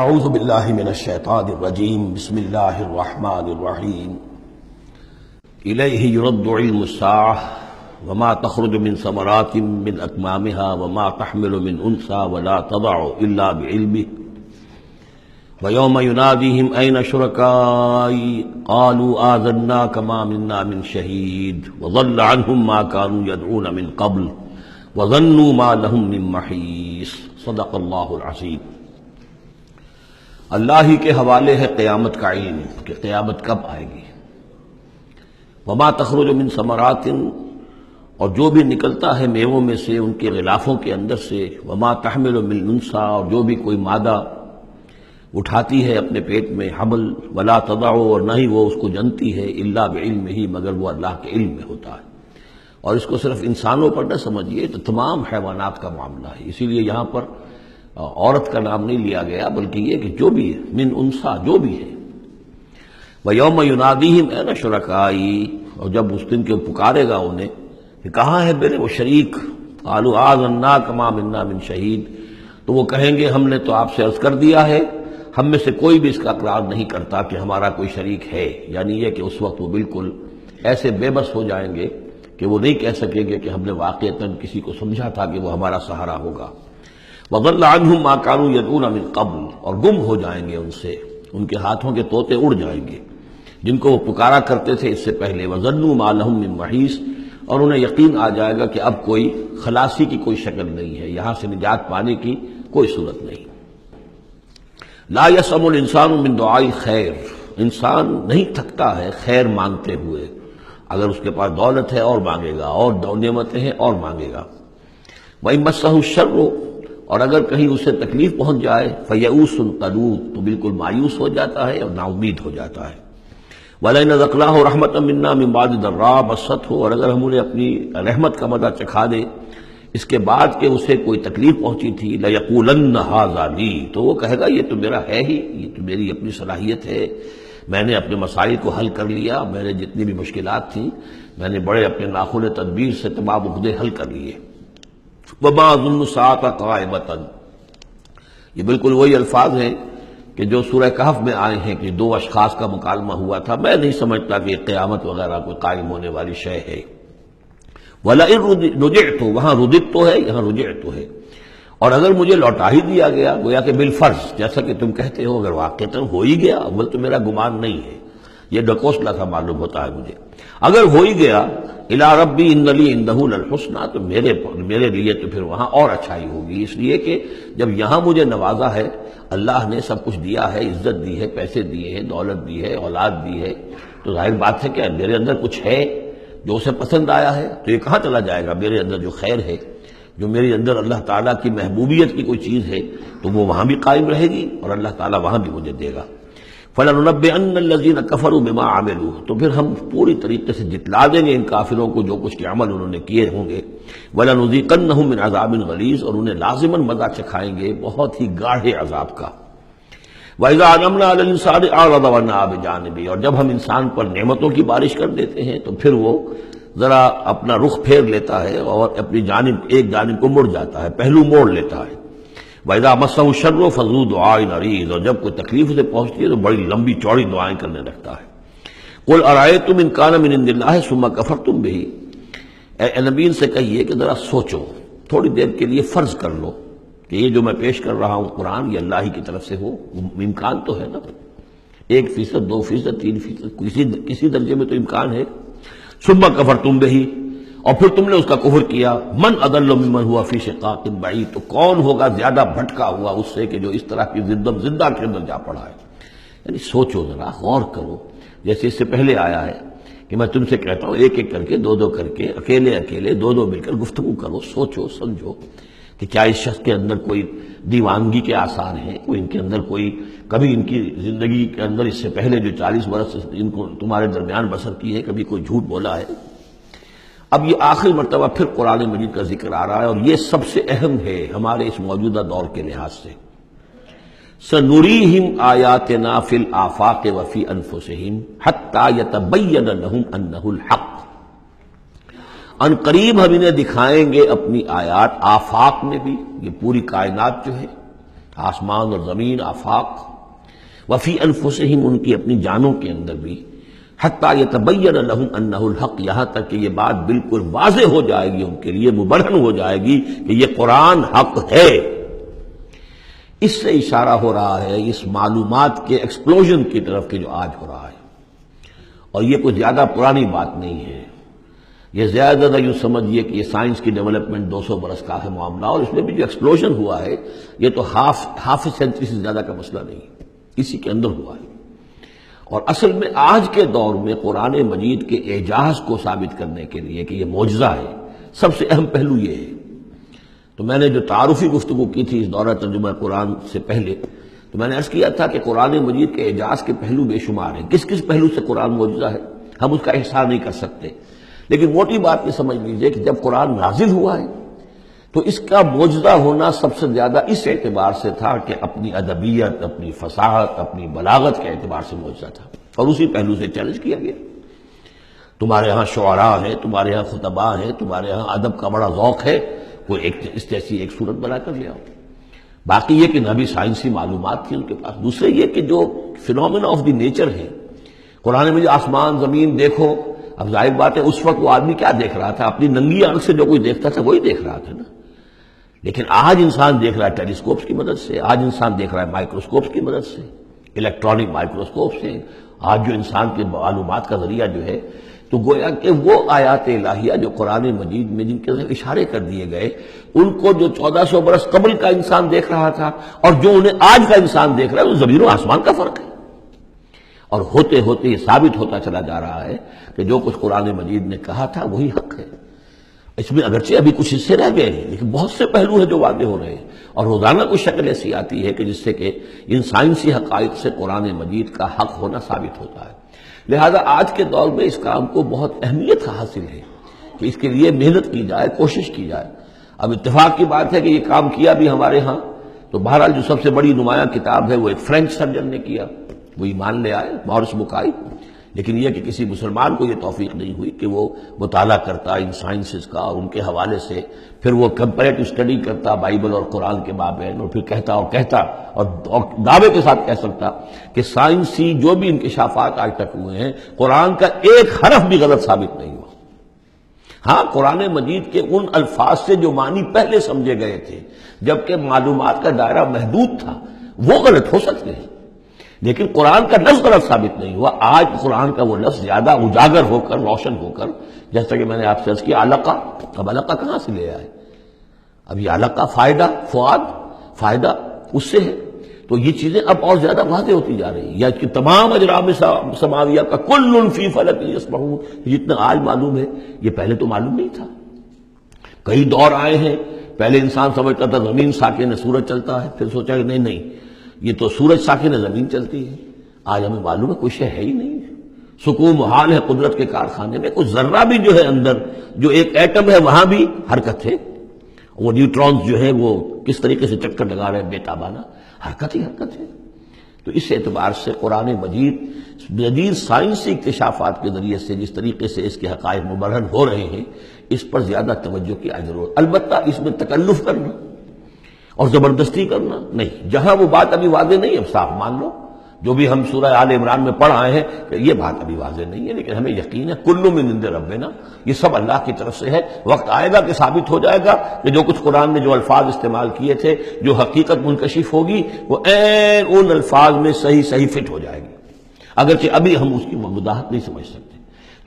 اعوذ باللہ من الشیطان الرجیم بسم اللہ الرحمن الرحیم الیہ یرد علم الساعة وما تخرج من ثمرات من اکمامها وما تحمل من انثى ولا تضع الا بعلمه ویوم ینادیہم این شرکائی قالوا آذناک ما منا من شہید وضل عنہم ما كانوا يدعون من قبل وظنوا ما لهم من محیص صدق اللہ العظیم۔ اللہ ہی کے حوالے ہے قیامت کا علم کہ قیامت کب آئے گی۔ وما تخرج من ثمرات، اور جو بھی نکلتا ہے میووں میں سے ان کے غلافوں کے اندر سے، وما تحمل من انثى، اور جو بھی کوئی مادہ اٹھاتی ہے اپنے پیٹ میں حمل، ولا تضع، اور نہ ہی وہ اس کو جنتی ہے، الا بعلمہ، مگر وہ اللہ کے علم میں ہوتا ہے۔ اور اس کو صرف انسانوں پر نہ سمجھیے، تو تمام حیوانات کا معاملہ ہے۔ اسی لیے یہاں پر عورت کا نام نہیں لیا گیا، بلکہ یہ کہ جو بھی ہے، من انثیٰ، جو بھی ہے۔ وَيَوْمَ يُنَادِيهِمْ أَيْنَ شُرَكَائِي، اور جب اس دن کے پکارے گا انہیں کہ کہاں ہے میرے وہ شریک، قَالُوا آذَنَّاكَ مَا مِنَّا مِن شَهِيدٍ، تو وہ کہیں گے ہم نے تو آپ سے عرض کر دیا ہے، ہم میں سے کوئی بھی اس کا اقرار نہیں کرتا کہ ہمارا کوئی شریک ہے۔ یعنی یہ کہ اس وقت وہ بالکل ایسے بے بس ہو جائیں گے کہ وہ نہیں کہہ سکیں گے کہ ہم نے واقعتاً کسی کو سمجھا تھا کہ وہ ہمارا سہارا ہوگا۔ وَضَلَّ عَنْهُمْ مَا كَانُوا يَدْعُونَ مِن قَبْلُ، اور گم ہو جائیں گے ان سے، ان کے ہاتھوں کے طوطے اڑ جائیں گے جن کو وہ پکارا کرتے تھے اس سے پہلے۔ وَظَنُّوا مَا لَهُم مِّن مَّحِيصٍ، اور انہیں یقین آ جائے گا کہ اب کوئی خلاصی کی کوئی شکل نہیں ہے، یہاں سے نجات پانے کی کوئی صورت نہیں۔ لا يسأم الانسان من دعاء الخیر، انسان نہیں تھکتا ہے خیر مانگتے ہوئے، اگر اس کے پاس دولت ہے اور مانگے گا، اور نعمتیں ہیں اور مانگے گا۔ وَإِن مَسَّهُ الشَّرُّ، اور اگر کہیں اسے تکلیف پہنچ جائے، فَيَئُوسٌ قَنُوطٌ، تو بالکل مایوس ہو جاتا ہے اور نا امید ہو جاتا ہے۔ وَلَئِنْ أَذَقْنَاهُ رَحْمَةً مِنَّا مِن بَعْدِ ضَرَّاءَ مَسَّتْهُ، اور اگر ہم انہیں اپنی رحمت کا مزہ چکھا دے اس کے بعد کہ اسے کوئی تکلیف پہنچی تھی، لَيَقُولَنَّ هَٰذَا لِي، تو وہ کہے گا یہ تو میرا ہے ہی، یہ تو میری اپنی صلاحیت ہے، میں نے اپنے مسائل کو حل کر لیا، میرے جتنی بھی مشکلات تھیں میں نے بڑے اپنے ناخن تدبیر سے تمام عقدے حل کر لیے۔ وَمَا أَظُنُّ السَّاعَةَ قَائِمَةً، یہ بالکل وہی الفاظ ہیں کہ جو سورہ کہف میں آئے ہیں کہ دو اشخاص کا مکالمہ ہوا تھا، میں نہیں سمجھتا کہ قیامت وغیرہ کوئی قائم ہونے والی شے ہے۔ وَلَئِن رُجِعْتُ، وہاں رُدِدْتُ ہے، یہاں رُجِعْتُ ہے، اور اگر مجھے لوٹا ہی دیا گیا، گویا کہ بالفرض، جیسا کہ تم کہتے ہو، اگر واقعتاً ہو ہی گیا، اول تو میرا گمان نہیں ہے، یہ ڈکوسلا سا معلوم ہوتا ہے مجھے، اگر ہو ہی گیا، اِلَىٰ رَبِّي إِنَّ لِي عِندَهُ لَلْحُسْنَىٰ، تو میرے لیے تو پھر وہاں اور اچھائی ہوگی، اس لیے کہ جب یہاں مجھے نوازا ہے، اللہ نے سب کچھ دیا ہے، عزت دی ہے، پیسے دیے ہیں، دولت دی ہے، اولاد دی ہے، تو ظاہر بات ہے کہ میرے اندر کچھ ہے جو اسے پسند آیا ہے، تو یہ کہاں چلا جائے گا؟ میرے اندر جو خیر ہے، جو میرے اندر اللہ تعالیٰ کی محبوبیت کی کوئی چیز ہے، تو وہ وہاں بھی قائم رہے گی اور اللہ تعالیٰ وہاں بھی مجھے دے گا۔ فَلَنُنَبِّئَنَّ الَّذِينَ كَفَرُوا بِمَا عَمِلُوا، تو پھر ہم پوری طریقے سے جتلا دیں گے ان کافروں کو جو کچھ کے عمل انہوں نے کیے ہوں گے۔ وَلَنُذِيقَنَّهُم مِّنْ عَذَابٍ غَلِيظٍ، اور انہیں لازماً مزہ چکھائیں گے بہت ہی گاڑھے عذاب کا۔ وَإِذَا أَنْعَمْنَا عَلَى الْإِنسَانِ أَعْرَضَ وَنَأَىٰ بِجَانِبِهِ، اور جب ہم انسان پر نعمتوں کی بارش کر دیتے ہیں تو پھر وہ ذرا اپنا رخ پھیر لیتا ہے اور اپنی جانب ایک جانب کو مڑ جاتا ہے، پہلو موڑ لیتا ہے۔ وَإِذَا مَسَّهُ الشَّرُّ فَذُو دُعَاءٍ عَرِيضٍ، اور جب کوئی تکلیف اسے پہنچتی ہے تو بڑی لمبی چوڑی دعائیں کرنے لگتا ہے۔ قُلْ أَرَأَيْتُمْ إِنْ كَانَ مِنْ عِندِ اللَّهِ ثُمَّ كَفَرْتُمْ بِهِ، اے نبی ان سے کہیے کہ ذرا سوچو، تھوڑی دیر کے لیے فرض کر لو کہ یہ جو میں پیش کر رہا ہوں قرآن یہ اللہ ہی کی طرف سے ہو، امکان تو ہے نا، 1%، 2%، 3%، کسی درجے میں تو امکان ہے۔ ثُمَّ كَفَرْتُمْ بِهِ، اور پھر تم نے اس کا کفر کیا، من اضل ممن ہوا فی شقاق بعید، تو کون ہوگا زیادہ بھٹکا ہوا اس سے کہ جو اس طرح کی زندہ کے اندر جا پڑا ہے۔ یعنی سوچو ذرا، غور کرو، جیسے اس سے پہلے آیا ہے کہ میں تم سے کہتا ہوں ایک ایک کر کے، دو دو کر کے، اکیلے اکیلے، دو دو مل کر گفتگو کرو، سوچو سمجھو کہ کیا اس شخص کے اندر کوئی دیوانگی کے آثار ہیں، کوئی ان کے اندر کوئی کبھی ان کی زندگی کے اندر اس سے پہلے جو 40 برس ان کو تمہارے درمیان بسر کی ہے کبھی کوئی جھوٹ بولا ہے۔ اب یہ آخری مرتبہ پھر قرآن مجید کا ذکر آ رہا ہے، اور یہ سب سے اہم ہے ہمارے اس موجودہ دور کے لحاظ سے۔ سَنُرِيهِمْ آيَاتِنَا فِي الْآفَاقِ وَفِي أَنفُسِهِمْ حَتَّى يَتَبَيَّنَ لَهُمْ أَنَّهُ الْحَقُّ، ان قریب ہم انہیں دکھائیں گے اپنی آیات، آفاق میں بھی، یہ پوری کائنات جو ہے، آسمان اور زمین، آفاق، وفی انفسہم، ان کی اپنی جانوں کے اندر بھی، حتی یتبین لہم انہ الحق، یہاں تک کہ یہ بات بالکل واضح ہو جائے گی ان کے لیے، مبرہن ہو جائے گی کہ یہ قرآن حق ہے۔ اس سے اشارہ ہو رہا ہے اس معلومات کے ایکسپلوژن کی طرف کہ جو آج ہو رہا ہے، اور یہ کوئی زیادہ پرانی بات نہیں ہے، یہ زیادہ یوں سمجھیے کہ یہ سائنس کی ڈیولپمنٹ 200 برس کا ہے معاملہ، اور اس میں بھی جو ایکسپلوژن ہوا ہے یہ تو ہاف سینچری سے زیادہ کا مسئلہ نہیں، اسی کے اندر ہوا ہے۔ اور اصل میں آج کے دور میں قرآن مجید کے اعجاز کو ثابت کرنے کے لیے کہ یہ معجزہ ہے، سب سے اہم پہلو یہ ہے۔ تو میں نے جو تعارفی گفتگو کی تھی اس دورہ ترجمہ قرآن سے پہلے، تو میں نے عرض کیا تھا کہ قرآن مجید کے اعجاز کے پہلو بے شمار ہیں، کس کس پہلو سے قرآن معجزہ ہے ہم اس کا احصاء نہیں کر سکتے، لیکن موٹی بات یہ سمجھ لیجئے کہ جب قرآن نازل ہوا ہے تو اس کا معجزہ ہونا سب سے زیادہ اس اعتبار سے تھا کہ اپنی ادبیت، اپنی فصاحت، اپنی بلاغت کے اعتبار سے معجزہ تھا، اور اسی پہلو سے چیلنج کیا گیا۔ تمہارے ہاں شعراء ہیں، تمہارے ہاں خطباء ہیں، تمہارے ہاں ادب کا بڑا ذوق ہے، کوئی اس جیسی ایک صورت بنا کر لے آؤ۔ باقی یہ کہ نہ بھی سائنسی معلومات تھی ان کے پاس، دوسرے یہ کہ جو فینومینا آف دی نیچر ہے قرآن میں، جو آسمان زمین دیکھو، اب ظاہر بات ہے اس وقت وہ آدمی کیا دیکھ رہا تھا؟ اپنی ننگی آنکھ سے جو کوئی دیکھتا تھا وہی دیکھ رہا تھا نا، لیکن آج انسان دیکھ رہا ہے ٹیلیسکوپس کی مدد سے، آج انسان دیکھ رہا ہے مائکروسکوپس کی مدد سے، الیکٹرانک مائکروسکوپ سے، آج جو انسان کے معلومات کا ذریعہ جو ہے، تو گویا کہ وہ آیات الہیہ جو قرآن مجید میں جن کے اشارے کر دیے گئے، ان کو جو 1400 برس قبل کا انسان دیکھ رہا تھا اور جو انہیں آج کا انسان دیکھ رہا ہے، وہ زمین و آسمان کا فرق ہے۔ اور ہوتے ہوتے یہ ثابت ہوتا چلا جا رہا ہے کہ جو کچھ قرآن مجید نے کہا تھا وہی حق ہے۔ اس میں اگرچہ ابھی کچھ حصے رہ گئے ہیں، لیکن بہت سے پہلو ہیں جو واضح ہو رہے ہیں، اور روزانہ کوئی شکل ایسی آتی ہے کہ جس سے کہ ان سائنسی حقائق سے قرآن مجید کا حق ہونا ثابت ہوتا ہے۔ لہذا آج کے دور میں اس کام کو بہت اہمیت حاصل ہے کہ اس کے لیے محنت کی جائے، کوشش کی جائے۔ اب اتفاق کی بات ہے کہ یہ کام کیا بھی ہمارے ہاں، تو بہرحال جو سب سے بڑی نمایاں کتاب ہے وہ ایک فرینچ سرجن نے کیا، وہ ایمان لے آئے، مورس بکائی، لیکن یہ کہ کسی مسلمان کو یہ توفیق نہیں ہوئی کہ وہ مطالعہ کرتا ان سائنسز کا اور ان کے حوالے سے پھر وہ کمپیریٹو اسٹڈی کرتا بائبل اور قرآن کے مابین، اور پھر کہتا اور دعوے کے ساتھ کہہ سکتا کہ سائنسی جو بھی انکشافات آج تک ہوئے ہیں قرآن کا ایک حرف بھی غلط ثابت نہیں ہوا۔ ہاں، قرآن مجید کے ان الفاظ سے جو معنی پہلے سمجھے گئے تھے جبکہ معلومات کا دائرہ محدود تھا وہ غلط ہو سکتے ہیں، لیکن قرآن کا لفظ غلط ثابت نہیں ہوا۔ آج قرآن کا وہ لفظ زیادہ اجاگر ہو کر، روشن ہو کر، جیسا کہ میں نے آپ سے عرض کیا علقہ، اب علقہ کہاں سے لے آئے؟ اب یہ علقہ فائدہ، فؤاد، فائدہ اس سے ہے، تو یہ چیزیں اب اور زیادہ واضح ہوتی جا رہی ہیں۔ یا کہ تمام اجرام سماویہ کا کل فی فلک یسبحون، جتنا آج معلوم ہے یہ پہلے تو معلوم نہیں تھا۔ کئی دور آئے ہیں، پہلے انسان سمجھتا تھا زمین ساکن ہے، سورج چلتا ہے، پھر سوچا کہ نہیں یہ تو سورج ساکن ہے، زمین چلتی ہے۔ آج ہمیں معلوم ہے کوئی شے ہے ہی نہیں، سکون محال ہے قدرت کے کارخانے میں، کوئی ذرہ بھی جو ہے اندر، جو ایک ایٹم ہے وہاں بھی حرکت ہے، وہ نیوٹرونز جو ہے وہ کس طریقے سے چکر لگا رہے ہیں بے تابانہ، حرکت ہی حرکت ہے۔ تو اس اعتبار سے قرآن مجید جدید سائنسی اکتشافات کے ذریعے سے جس طریقے سے اس کے حقائق مبرہن ہو رہے ہیں، اس پر زیادہ توجہ کی ضرورت۔ البتہ اس میں تکلف کرنا اور زبردستی کرنا نہیں، جہاں وہ بات ابھی واضح نہیں اب صاف مان لو، جو بھی ہم سورہ آل عمران میں پڑھ آئے ہیں کہ یہ بات ابھی واضح نہیں ہے، لیکن ہمیں یقین ہے کل من عند ربنا، یہ سب اللہ کی طرف سے ہے۔ وقت آئے گا کہ ثابت ہو جائے گا کہ جو کچھ قرآن نے جو الفاظ استعمال کیے تھے، جو حقیقت منکشف ہوگی، وہ عین ان الفاظ میں صحیح فٹ ہو جائے گی، اگرچہ ابھی ہم اس کی وضاحت نہیں سمجھ سکتے۔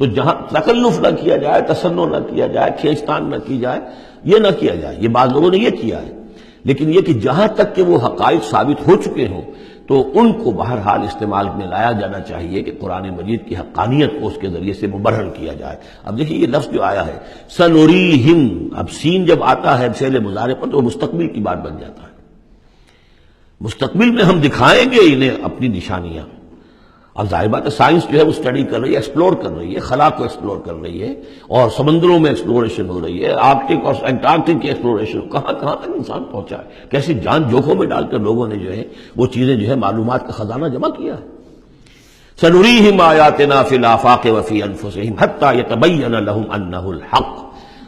تو جہاں تکلف نہ کیا جائے، تصنع نہ کیا جائے، کھینچتان نہ کی جائے، یہ نہ کیا جائے، یہ بعض لوگوں نے یہ کیا ہے، لیکن یہ کہ جہاں تک کہ وہ حقائق ثابت ہو چکے ہوں تو ان کو بہرحال استعمال میں لایا جانا چاہیے کہ قرآن مجید کی حقانیت کو اس کے ذریعے سے مبرہن کیا جائے۔ اب دیکھیے یہ لفظ جو آیا ہے سنوریہم، اب سین جب آتا ہے فعل مضارع پر تو وہ مستقبل کی بات بن جاتا ہے، مستقبل میں ہم دکھائیں گے انہیں اپنی نشانیاں۔ اب ظاہر بات ہے سائنس جو ہے وہ اسٹڈی کر رہی ہے، ایکسپلور کر رہی ہے، خلا کو ایکسپلور کر رہی ہے، اور سمندروں میں ایکسپلوریشن ہو رہی ہے، آرکٹک اور انٹارکٹک کی ایکسپلوریشن، کہاں تک انسان پہنچا ہے، کیسی جان جوکھوں میں ڈال کر لوگوں نے جو ہے وہ چیزیں جو ہے معلومات کا خزانہ جمع کیا ہے۔ سنریہم آیاتنا فی الآفاق وفی انفسہم حتی یتبین لہم انہ الحق،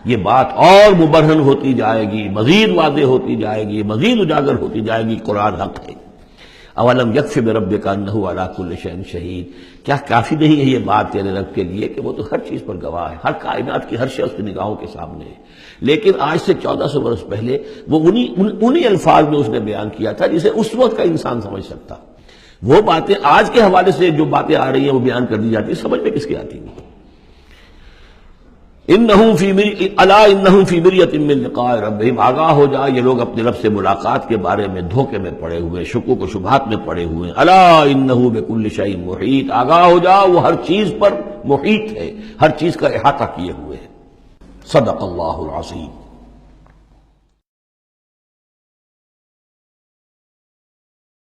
یہ بات اور مبرہن ہوتی جائے گی، مزید واضح ہوتی جائے گی، مزید اجاگر ہوتی جائے گی، قرآن حق ہے۔ اولم یکفی بربک انہ علی کل شیء شہید، کیا کافی نہیں ہے یہ بات تیرے رب کے لیے کہ وہ تو ہر چیز پر گواہ ہے، ہر کائنات کی ہر شے اس کی نگاہوں کے سامنے ہے۔ لیکن آج سے 1400 برس پہلے وہ انہی الفاظ میں اس نے بیان کیا تھا جسے اس وقت کا انسان سمجھ سکتا۔ وہ باتیں آج کے حوالے سے جو باتیں آ رہی ہیں وہ بیان کر دی جاتی ہیں، سمجھ میں کس کی آتی نہیں۔ انہم فی مریۃ من لقاء ربہم، آگاہ ہو جا یہ لوگ اپنے رب سے ملاقات کے بارے میں دھوکے میں پڑے ہوئے، شکوک و شبہات میں پڑے ہوئے۔ الا انہ بکل شیء محیط، آگاہ ہو جا وہ ہر چیز پر محیط ہے، ہر چیز کا احاطہ کیے ہوئے ہے۔ صدق اللہ العظیم۔